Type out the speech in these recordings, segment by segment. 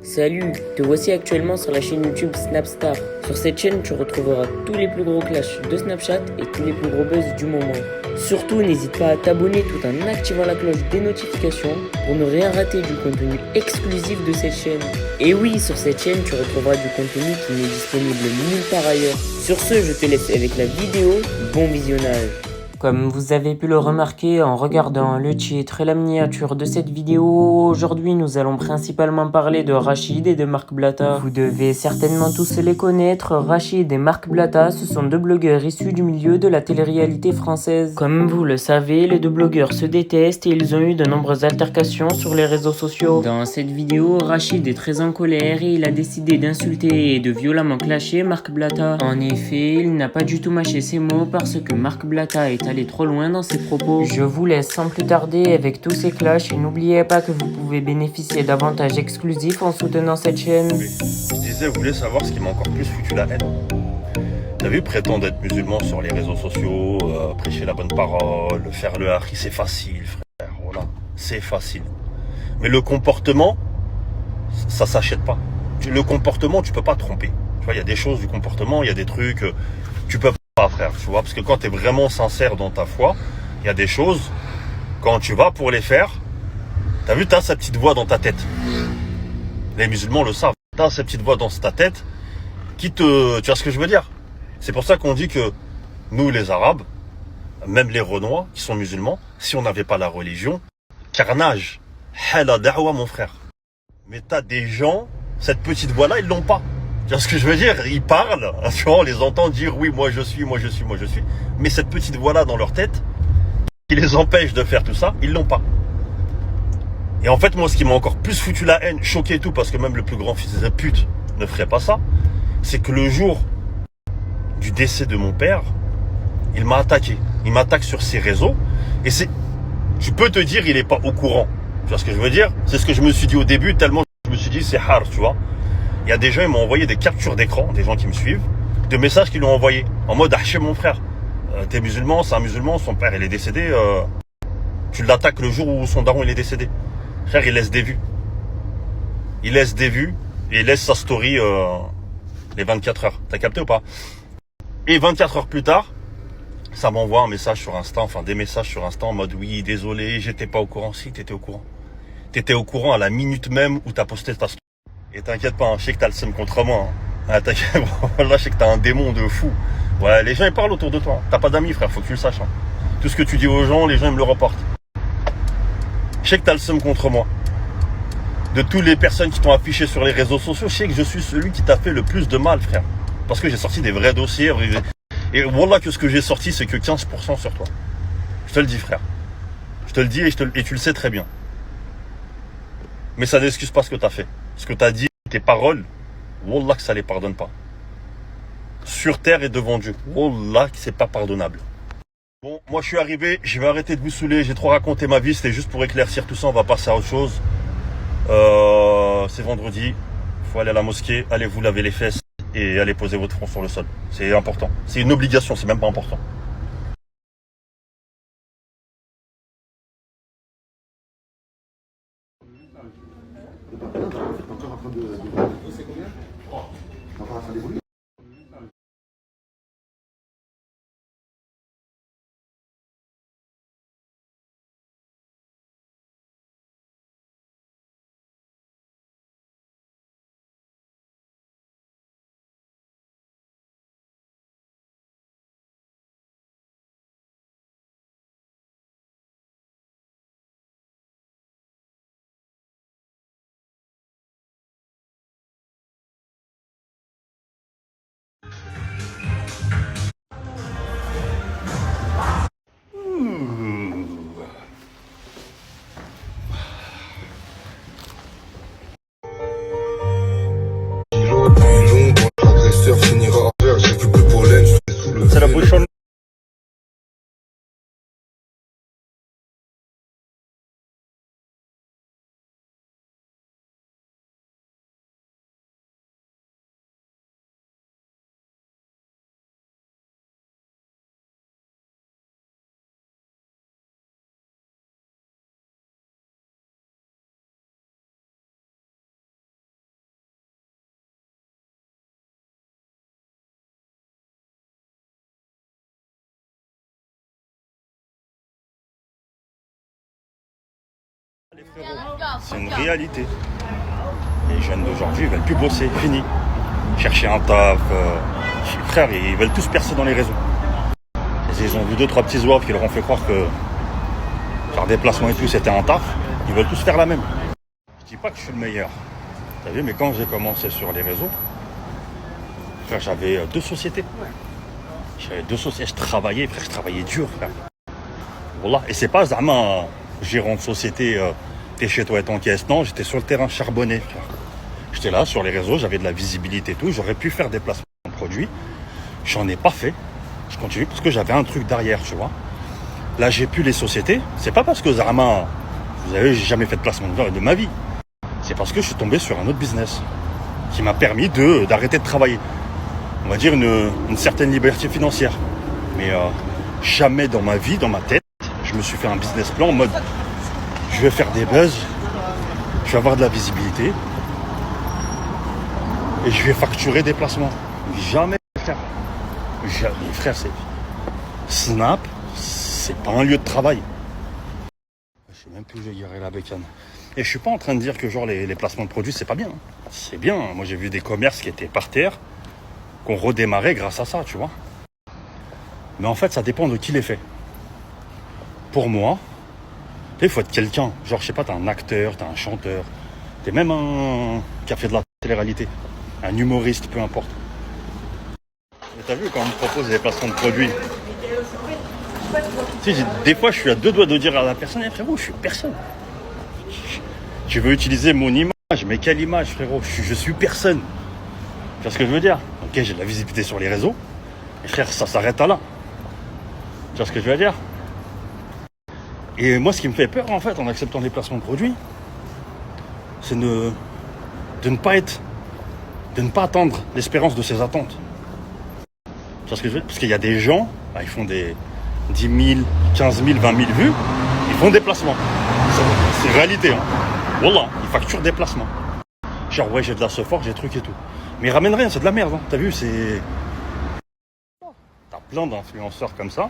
Salut, te voici actuellement sur la chaîne YouTube Snapstar. Sur cette chaîne, tu retrouveras tous les plus gros clashs de Snapchat et tous les plus gros buzz du moment. Surtout, n'hésite pas à t'abonner tout en activant la cloche des notifications pour ne rien rater du contenu exclusif de cette chaîne. Et oui, sur cette chaîne, tu retrouveras du contenu qui n'est disponible nulle part ailleurs. Sur ce, je te laisse avec la vidéo. Bon visionnage. Comme vous avez pu le remarquer en regardant le titre et la miniature de cette vidéo, aujourd'hui nous allons principalement parler de Rachid et de Marc Blatta. Vous devez certainement tous les connaître, Rachid et Marc Blatta, ce sont deux blogueurs issus du milieu de la télé-réalité française. Comme vous le savez, les deux blogueurs se détestent et ils ont eu de nombreuses altercations sur les réseaux sociaux. Dans cette vidéo, Rachid est très en colère et il a décidé d'insulter et de violemment clasher Marc Blatta. En effet, il n'a pas du tout mâché ses mots parce que Marc Blatta est allé trop loin dans ses propos. Je vous laisse sans plus tarder avec tous ces clashs et n'oubliez pas que vous pouvez bénéficier d'avantages exclusifs en soutenant cette chaîne. Je disais, vous voulez savoir ce qui m'a encore plus foutu la haine? T'as vu, prétendre être musulman sur les réseaux sociaux, prêcher la bonne parole, faire le hari, c'est facile, frère, voilà, c'est facile. Mais le comportement, ça s'achète pas. Le comportement, tu peux pas tromper. Tu vois, il y a des choses du comportement, il y a des trucs, tu peux pas, frère, tu vois, parce que quand t'es vraiment sincère dans ta foi, il y a des choses, quand tu vas pour les faire, t'as vu, t'as cette petite voix dans ta tête. Les musulmans le savent. T'as cette petite voix dans ta tête qui te... Tu vois ce que je veux dire? C'est pour ça qu'on dit que nous, les Arabes, même les Renois, qui sont musulmans, si on n'avait pas la religion, carnage, hala da'wa, mon frère. Mais t'as des gens, cette petite voix-là, ils l'ont pas. Tu vois ce que je veux dire? Ils parlent, tu vois, on les entend dire oui, moi je suis, moi je suis, moi je suis. Mais cette petite voix-là dans leur tête, qui les empêche de faire tout ça, ils l'ont pas. Et en fait, moi, ce qui m'a encore plus foutu la haine, choqué et tout, parce que même le plus grand fils de pute ne ferait pas ça, c'est que le jour du décès de mon père, il m'a attaqué. Il m'attaque sur ses réseaux. Et c'est... Je peux te dire, il est pas au courant. Tu vois ce que je veux dire? C'est ce que je me suis dit au début, tellement je me suis dit, c'est hard, tu vois. Il y a des gens, ils m'ont envoyé des captures d'écran, des gens qui me suivent, de messages qu'ils lui ont envoyés. En mode, ah, chez mon frère, t'es musulman, c'est un musulman, son père, il est décédé, tu l'attaques le jour où son daron, il est décédé. Frère, il laisse des vues. Il laisse des vues et il laisse sa story les 24 heures. T'as capté ou pas? Et 24 heures plus tard, ça m'envoie un message sur Insta, enfin des messages sur Insta en mode oui, désolé, j'étais pas au courant. Si, t'étais au courant. T'étais au courant à la minute même où t'as posté ta story. Et t'inquiète pas, hein, je sais que t'as le seum contre moi. Hein. Ah, t'inquiète, là, je sais que t'as un démon de fou. Ouais, les gens ils parlent autour de toi. Hein. T'as pas d'amis, frère, faut que tu le saches. Hein. Tout ce que tu dis aux gens, les gens ils me le reportent. Je sais que t'as le seum contre moi. De toutes les personnes qui t'ont affiché sur les réseaux sociaux, je sais que je suis celui qui t'a fait le plus de mal, frère. Parce que j'ai sorti des vrais dossiers. Et voilà que ce que j'ai sorti, c'est que 15% sur toi. Je te le dis, frère. Je te le dis et tu le sais très bien. Mais ça n'excuse pas ce que t'as fait. Ce que t'as dit, tes paroles, wallah que ça les pardonne pas. Sur terre et devant Dieu. Wallah que c'est pas pardonnable. Bon, moi je suis arrivé, je vais arrêter de vous saouler, j'ai trop raconté ma vie, c'était juste pour éclaircir tout ça, on va passer à autre chose. C'est vendredi, faut aller à la mosquée, allez vous laver les fesses et allez poser votre front sur le sol. C'est important. C'est une obligation, c'est même pas important. Encore en train de... C'est combien? Encore en train d'évoluer. Les frérots, c'est une réalité. Les jeunes d'aujourd'hui, ils veulent plus bosser, fini. Chercher un taf. Frère, ils veulent tous percer dans les réseaux. Ils ont vu 2-3 petits zouaves qui leur ont fait croire que faire des placements et tout, c'était un taf. Ils veulent tous faire la même. Je dis pas que je suis le meilleur. T'as vu, mais quand j'ai commencé sur les réseaux, frère, j'avais 2 sociétés. J'avais 2 sociétés, je travaillais, frère, je travaillais dur, frère. Voilà. Et c'est pas Zama, gérant de société, t'es chez toi et t'encaisses. Non, j'étais sur le terrain charbonné, frère. J'étais là, sur les réseaux, j'avais de la visibilité et tout. J'aurais pu faire des placements de produits. J'en ai pas fait. Je continue parce que j'avais un truc derrière, tu vois. Là, j'ai plus les sociétés. C'est pas parce que Zama, vous savez, j'ai jamais fait de placement de ma vie. C'est parce que je suis tombé sur un autre business qui m'a permis d'arrêter de travailler. On va dire une certaine liberté financière. Mais jamais dans ma vie, dans ma tête, je me suis fait un business plan en mode je vais faire des buzz, je vais avoir de la visibilité et je vais facturer des placements. Jamais, frère. Jamais, frère, c'est Snap, c'est pas un lieu de travail. Je sais même plus où j'ai garé la bécane. Et je suis pas en train de dire que genre les placements de produits c'est pas bien. C'est bien. Moi j'ai vu des commerces qui étaient par terre, qu'on redémarrait grâce à ça, tu vois. Mais en fait ça dépend de qui les fait. Pour moi, il faut être quelqu'un. Genre je sais pas, t'es un acteur, t'es un chanteur, t'es même un qui a fait de la télé-réalité, un humoriste, peu importe. Et t'as vu quand on me propose des placements de produits, tu sais, des fois je suis à 2 doigts de dire à la personne, eh, frérot, je suis personne. Tu veux utiliser mon image, mais quelle image, frérot? Je suis personne. Tu vois ce que je veux dire? Ok, j'ai de la visibilité sur les réseaux, et frère, ça s'arrête à là. Tu vois ce que je veux dire? Et moi, ce qui me fait peur, en fait, en acceptant les placements de produits, c'est de ne pas attendre l'espérance de ses attentes. Tu vois ce que je veux dire? Parce qu'il y a des gens, bah, ils font des 10 000, 15 000, 20 000 vues, ils font des placements. C'est réalité, hein. Wallah, ils facturent des placements. Genre, ouais, j'ai de la support, j'ai truc et tout. Mais ils ramènent rien, c'est de la merde, hein. T'as vu, c'est... T'as plein d'influenceurs comme ça.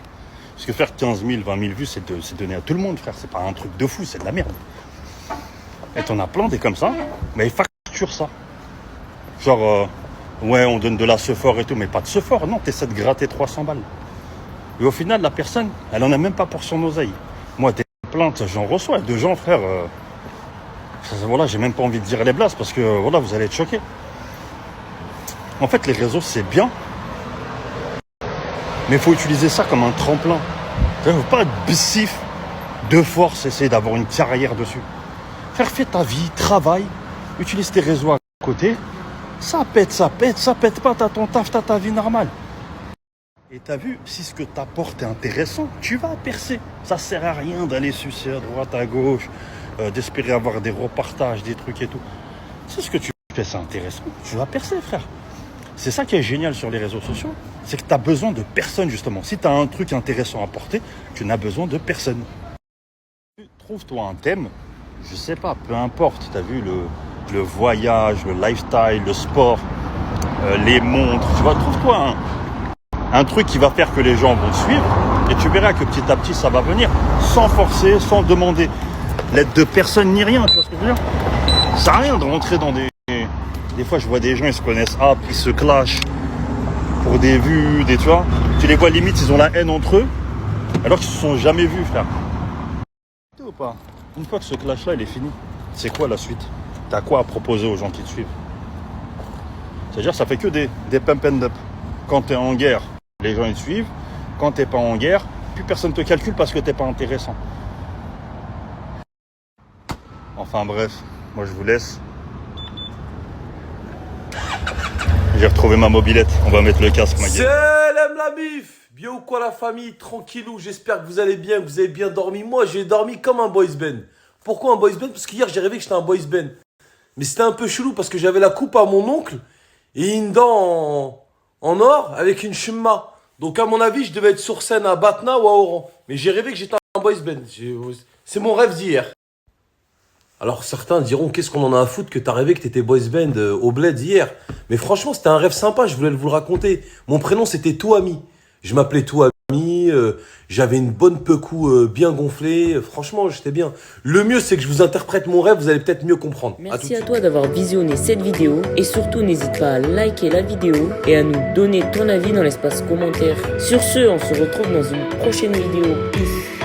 Parce que faire 15 000, 20 000 vues, c'est donné à tout le monde, frère. C'est pas un truc de fou, c'est de la merde. Et t'en as plein des comme ça, mais ils facturent ça. Genre, ouais, on donne de la sephore et tout, mais pas de sephore. Non, t'essaies de gratter 300 balles. Et au final, la personne, elle en a même pas pour son oseille. Moi, des plaintes, j'en reçois. De gens, frère, voilà, j'ai même pas envie de dire les blagues parce que, voilà, vous allez être choqués. En fait, les réseaux, c'est bien. Mais il faut utiliser ça comme un tremplin. Il ne faut pas être bissif de force, essayer d'avoir une carrière dessus. Fais ta vie, travaille, utilise tes réseaux à côté. Ça pète pas, t'as ton taf, t'as ta vie normale. Et t'as vu, si ce que t'apportes est intéressant, tu vas percer. Ça sert à rien d'aller sucer à droite, à gauche, d'espérer avoir des repartages, des trucs et tout. Si ce que tu fais, c'est intéressant, tu vas percer, frère. C'est ça qui est génial sur les réseaux sociaux, c'est que tu as besoin de personne, justement. Si tu as un truc intéressant à porter, tu n'as besoin de personne. Trouve-toi un thème, je sais pas, peu importe. Tu as vu le voyage, le lifestyle, le sport, les montres. Tu vois, trouve-toi un truc qui va faire que les gens vont te suivre et tu verras que petit à petit, ça va venir sans forcer, sans demander l'aide de personne ni rien. Tu vois ce que je veux dire? Ça sert à rien de rentrer dans des... Des fois, je vois des gens, ils se connaissent, ils se clashent pour des vues, tu vois. Tu les vois limite, ils ont la haine entre eux, alors qu'ils se sont jamais vus, frère. Ou pas? Une fois que ce clash-là, il est fini, c'est quoi la suite? T'as quoi à proposer aux gens qui te suivent? C'est-à-dire, ça fait que des pump and up. Quand t'es en guerre, les gens ils te suivent. Quand t'es pas en guerre, plus personne te calcule parce que t'es pas intéressant. Enfin bref, moi je vous laisse. J'ai retrouvé ma mobilette, on va mettre le casque, ma gueule. Salam la bif. Bien ou quoi la famille? Tranquillou, j'espère que vous allez bien, que vous avez bien dormi. Moi j'ai dormi comme un boys band. Pourquoi un boys band? Parce qu'hier j'ai rêvé que j'étais un boys band. Mais c'était un peu chelou parce que j'avais la coupe à mon oncle et une dent en or avec une chumma. Donc à mon avis je devais être sur scène à Batna ou à Oran. Mais j'ai rêvé que j'étais un boys band. C'est mon rêve d'hier. Alors certains diront, qu'est-ce qu'on en a à foutre que t'as rêvé que t'étais boys band au Bled hier. Mais franchement, c'était un rêve sympa, je voulais vous le raconter. Mon prénom, c'était Touami. Je m'appelais Touami. J'avais une bonne pecou bien gonflée. Franchement, j'étais bien. Le mieux, c'est que je vous interprète mon rêve. Vous allez peut-être mieux comprendre. Merci à toi d'avoir visionné cette vidéo et surtout n'hésite pas à liker la vidéo et à nous donner ton avis dans l'espace commentaire. Sur ce, on se retrouve dans une prochaine vidéo. Peace.